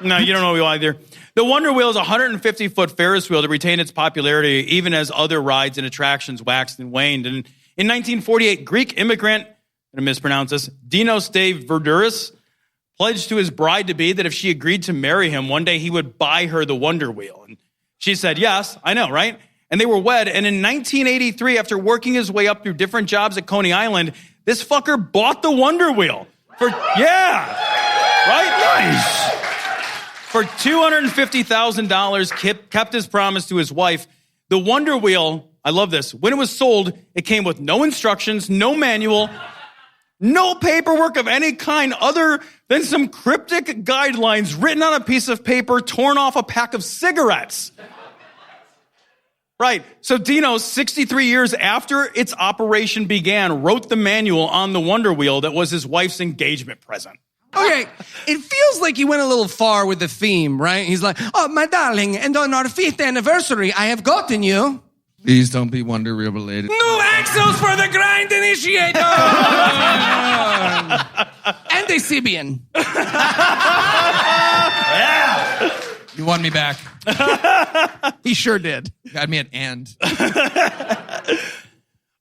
S7: No, you don't know why either. The Wonder Wheel is a 150-foot Ferris wheel that retained its popularity even as other rides and attractions waxed and waned. And in 1948, Greek immigrant, I'm going to mispronounce this, Dinos de Verduris, pledged to his bride-to-be that if she agreed to marry him, one day he would buy her the Wonder Wheel. And she said, yes, I know, right? And they were wed. And in 1983, after working his way up through different jobs at Coney Island, this fucker bought the Wonder Wheel. Nice. For $250,000, kept his promise to his wife. The Wonder Wheel, I love this. When it was sold, it came with no instructions, no manual, no paperwork of any kind other than some cryptic guidelines written on a piece of paper torn off a pack of cigarettes. Right. So Dino, 63 years after its operation began, wrote the manual on the Wonder Wheel that was his wife's engagement present.
S8: Okay, it feels like he went a little far with the theme, right? He's like, oh, my darling, and on our 5th anniversary, I have gotten you...
S10: Please don't be Wonder Wheel related.
S8: New axles for the grind initiator! And a Sibian.
S10: Yeah! You won me back.
S8: He sure did.
S10: Got me at and.
S7: All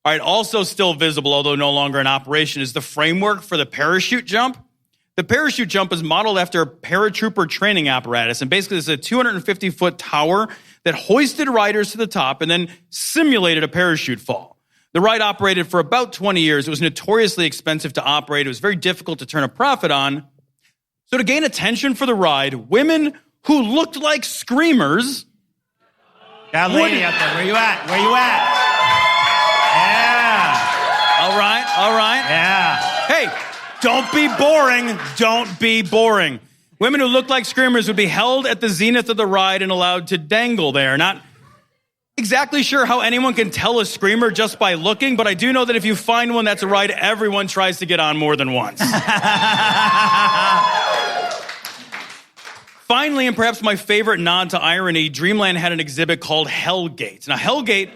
S7: right, also still visible, although no longer in operation, is the framework for the parachute jump. The parachute jump is modeled after a paratrooper training apparatus, and basically it's a 250-foot tower that hoisted riders to the top and then simulated a parachute fall. The ride operated for about 20 years. It was notoriously expensive to operate. It was very difficult to turn a profit on. So to gain attention for the ride, women who looked like screamers...
S9: Got a lady out there. Where you at? Yeah.
S7: All right.
S9: Yeah.
S7: Hey, don't be boring. Women who looked like screamers would be held at the zenith of the ride and allowed to dangle there. Not exactly sure how anyone can tell a screamer just by looking, but I do know that if you find one that's a ride everyone tries to get on more than once. Finally, and perhaps my favorite nod to irony, Dreamland had an exhibit called Hellgate. Now, Hellgate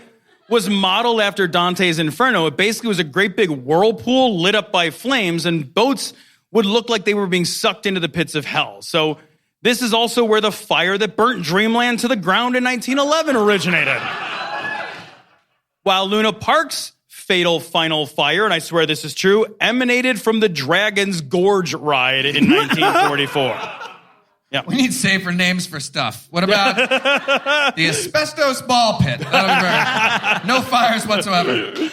S7: was modeled after Dante's Inferno. It basically was a great big whirlpool lit up by flames, and boats would look like they were being sucked into the pits of hell. So this is also where the fire that burnt Dreamland to the ground in 1911 originated. While Luna Park's fatal final fire, and I swear this is true, emanated from the Dragon's Gorge ride in 1944.
S10: Yeah. We need safer names for stuff. What about the asbestos ball pit? That'll be very... No fires whatsoever.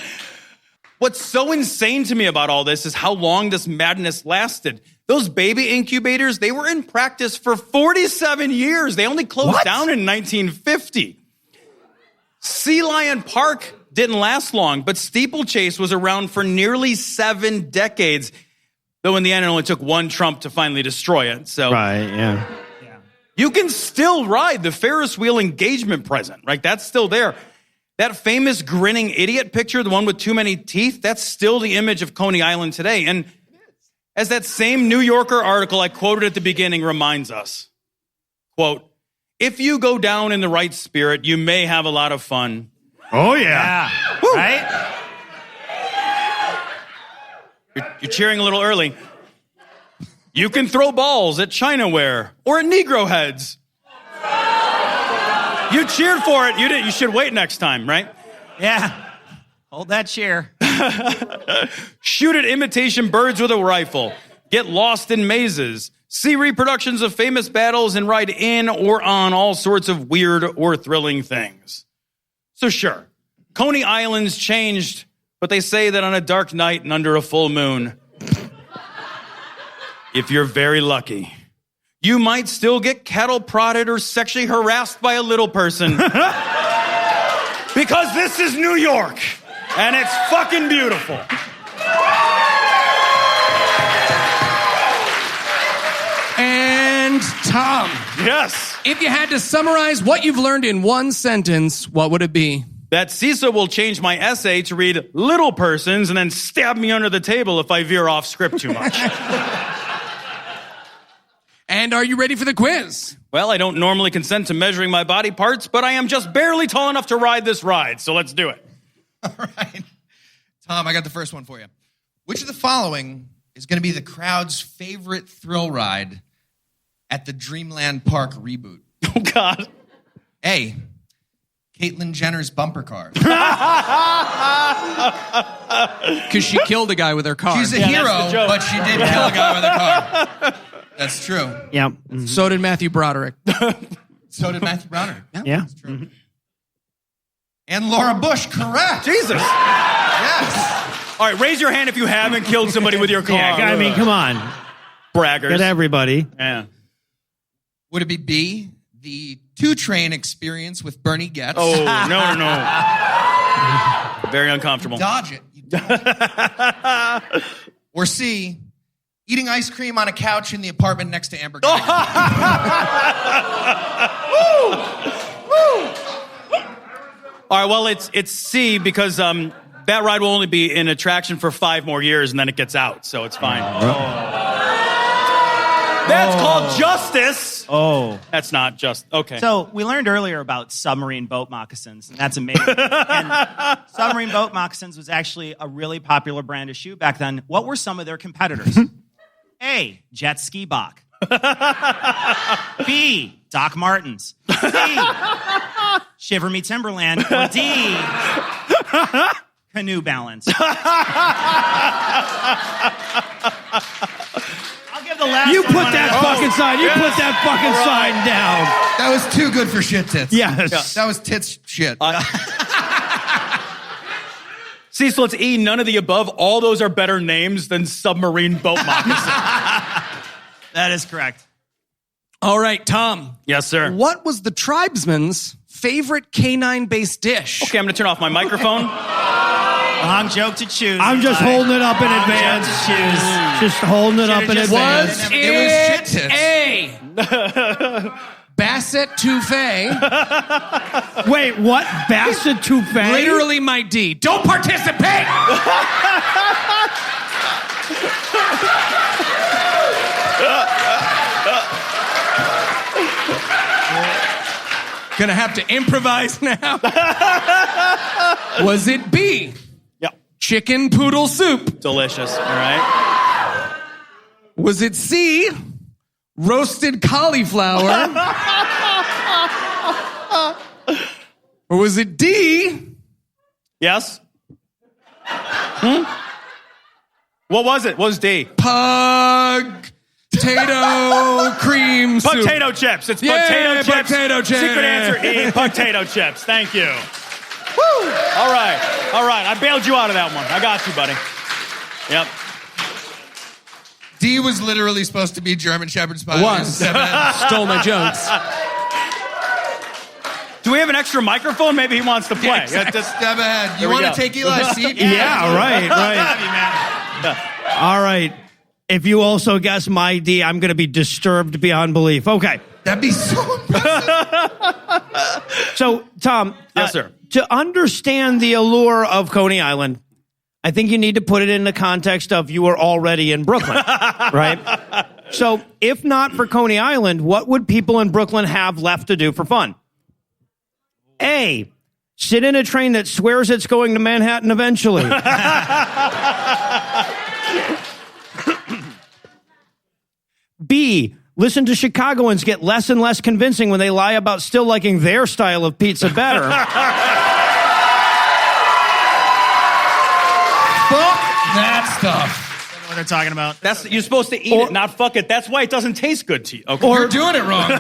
S7: What's so insane to me about all this is how long this madness lasted. Those baby incubators, they were in practice for 47 years. They only closed down in 1950. Sea Lion Park didn't last long, but Steeplechase was around for nearly 7 decades. Though in the end, it only took one Trump to finally destroy it. So
S6: Right, yeah.
S7: You can still ride the Ferris wheel engagement present, right? That's still there. That famous grinning idiot picture, the one with too many teeth, that's still the image of Coney Island today. And as that same New Yorker article I quoted at the beginning reminds us, quote, if you go down in the right spirit, you may have a lot of fun.
S6: Oh, yeah.
S9: Right?
S7: You're cheering a little early. You can throw balls at Chinaware or at Negro heads. You cheered for it. You didn't. You should wait next time, right?
S9: Yeah. Hold that chair.
S7: Shoot at imitation birds with a rifle. Get lost in mazes. See reproductions of famous battles and ride in or on all sorts of weird or thrilling things. So sure, Coney Island's changed, but they say that on a dark night and under a full moon, if you're very lucky, you might still get cattle prodded or sexually harassed by a little person. Because this is New York, and it's fucking beautiful.
S8: And Tom.
S7: Yes.
S8: If you had to summarize what you've learned in one sentence, what would it be?
S7: That CISA will change my essay to read little persons and then stab me under the table if I veer off script too much.
S8: And are you ready for the quiz?
S7: Well, I don't normally consent to measuring my body parts, but I am just barely tall enough to ride this ride, so let's do it.
S10: All right. Tom, I got the first one for you. Which of the following is going to be the crowd's favorite thrill ride at the Dreamland Park reboot?
S7: Oh, God.
S10: A, Caitlyn Jenner's bumper car.
S8: Because she killed a guy with her car.
S10: She's a hero, but she did kill a guy with a car. That's true.
S4: Yeah.
S8: Mm-hmm. So did Matthew Broderick.
S10: So did Matthew Broderick.
S4: Yeah.
S10: That's true. Mm-hmm. And Laura Bush, correct.
S7: Jesus.
S10: Yes.
S7: All right, raise your hand if you haven't killed somebody with your car.
S4: Yeah, I mean, come on.
S7: Braggers.
S4: Get everybody.
S7: Yeah.
S10: Would it be B, the 2 Train experience with Bernie Getz?
S7: Oh, no. Very uncomfortable.
S10: Dodge it. You dodge it. Or C, eating ice cream on a couch in the apartment next to Amber Guyton.
S7: All right, well, it's C because that ride will only be in attraction for 5 more years and then it gets out, so it's fine. That's called justice.
S4: Oh.
S7: That's not just, okay.
S9: So we learned earlier about submarine boat moccasins, and that's amazing. And submarine boat moccasins was actually a really popular brand of shoe back then. What were some of their competitors? A, Jet Ski Bach. B, Doc Martens. C, Shiver Me Timberland. Or D, Canoe Balance. I'll give the last
S4: You
S9: one
S4: put
S9: one
S4: that
S9: of those.
S4: fucking sign. You put that fucking sign down.
S10: That was too good for shit tits.
S4: Yes.
S10: Yeah, that was tits shit.
S7: See, so it's E, none of the above. All those are better names than submarine boat moccasin.
S9: That is correct.
S8: All right, Tom.
S7: Yes, sir.
S8: What was the tribesman's favorite canine-based dish?
S7: Okay, I'm going to turn off my microphone.
S9: Long joke to choose.
S4: I'm just holding it up in advance. Just holding it up in advance.
S8: Was
S10: It was shit tits.
S8: A, Basset Touffe?
S4: Wait, what? Basset Touffe?
S8: Literally my D. Don't participate! Gonna have to improvise now. Was it B?
S7: Yep.
S8: Chicken poodle soup?
S7: Delicious. All right.
S8: Was it C? Roasted cauliflower? Or was it D?
S7: Yes? What was it? What was D?
S8: Potato cream soup.
S7: Potato chips. It's
S8: Yeah,
S7: potato chips.
S8: potato chips.
S7: Secret answer E, potato chips. Thank you. Woo! All right. I bailed you out of that one. I got you, buddy. Yep.
S10: D was literally supposed to be German Shepherd Spaniel.
S8: Was. Stole my jokes.
S7: Do we have an extra microphone? Maybe he wants to play.
S10: Yeah, exactly. Step ahead. You want to take Eli's seat?
S4: Yeah, right. All right. If you also guess my D, I'm going to be disturbed beyond belief. Okay.
S10: That'd be so impressive.
S4: So, Tom.
S7: Yes, sir.
S4: To understand the allure of Coney Island, I think you need to put it in the context of you were already in Brooklyn, right? So, if not for Coney Island, what would people in Brooklyn have left to do for fun? A, sit in a train that swears it's going to Manhattan eventually. B, listen to Chicagoans get less and less convincing when they lie about still liking their style of pizza better.
S10: Fuck that stuff.
S9: What they're talking about.
S7: That's you're supposed to eat it, not fuck it. That's why it doesn't taste good to you. Okay.
S10: You're doing it wrong.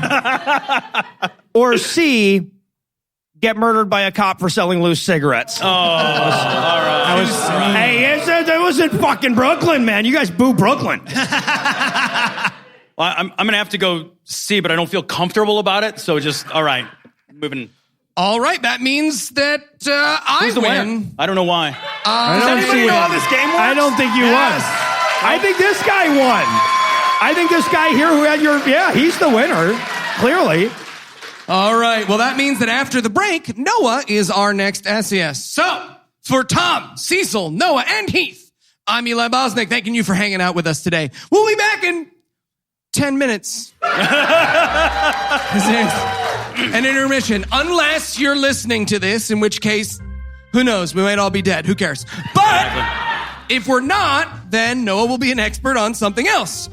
S4: Or C, get murdered by a cop for selling loose cigarettes.
S7: Oh, all right.
S4: It was in fucking Brooklyn, man. You guys boo Brooklyn.
S7: Well, I'm going to have to go C, but I don't feel comfortable about it. So just, all right, moving.
S8: All right, that means that I win.
S7: I don't know why.
S4: Does
S7: anybody know how this game works?
S4: I don't think you won. I think this guy won. I think this guy here who had he's the winner, clearly.
S8: All right. Well, that means that after the break, Noah is our next essayist. So, for Tom, Cecil, Noah, and Heath, I'm Eli Bosnick, thanking you for hanging out with us today. We'll be back in 10 minutes. This is an intermission, unless you're listening to this, in which case, who knows? We might all be dead. Who cares? But if we're not, then Noah will be an expert on something else.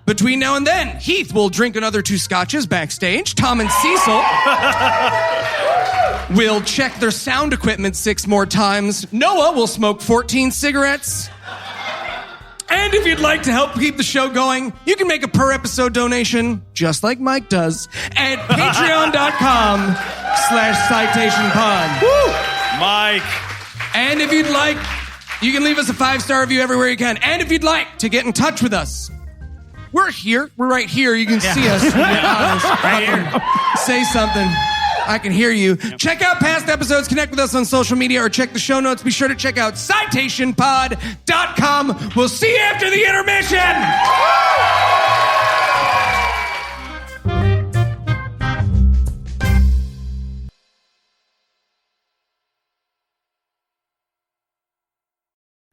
S8: Between now and then, Heath will drink another 2 scotches backstage. Tom and Cecil will check their sound equipment 6 more times. Noah will smoke 14 cigarettes. And if you'd like to help keep the show going, you can make a per episode donation, just like Mike does, at patreon.com/citationpod.
S4: Woo! Mike.
S8: And if you'd like, you can leave us a 5-star review everywhere you can. And if you'd like to get in touch with us, we're here. We're right here. You can see us with your eyes.
S13: Right here.
S8: Say something. I can hear you. Check out past episodes, connect with us on social media, or check the show notes. Be sure to check out citationpod.com. We'll see you after the intermission.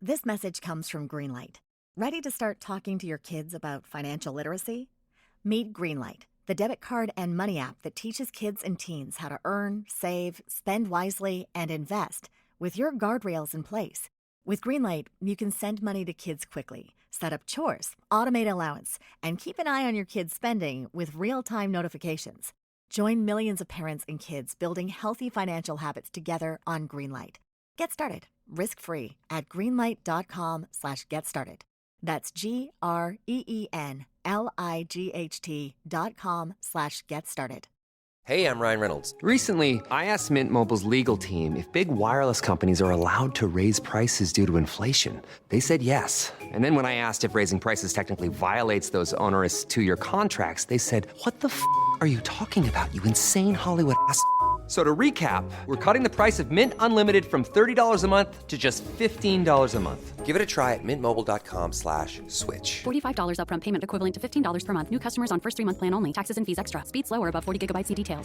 S12: This message comes from Greenlight. Ready to start talking to your kids about financial literacy? Meet Greenlight, the debit card and money app that teaches kids and teens how to earn, save, spend wisely, and invest with your guardrails in place. With Greenlight, you can send money to kids quickly, set up chores, automate allowance, and keep an eye on your kids' spending with real-time notifications. Join millions of parents and kids building healthy financial habits together on Greenlight. Get started, risk-free, at greenlight.com/get started. That's GREENLIGHT.com/get started.
S14: Hey, I'm Ryan Reynolds. Recently, I asked Mint Mobile's legal team if big wireless companies are allowed to raise prices due to inflation. They said yes. And then when I asked if raising prices technically violates those onerous 2-year contracts, they said, "What the f*** are you talking about, you insane Hollywood ass?" So to recap, we're cutting the price of Mint Unlimited from $30 a month to just $15 a month. Give it a try at mintmobile.com/switch.
S15: $45 upfront payment equivalent to $15 per month. New customers on first 3-month plan only. Taxes and fees extra. Speed slower above 40 gigabytes. See details.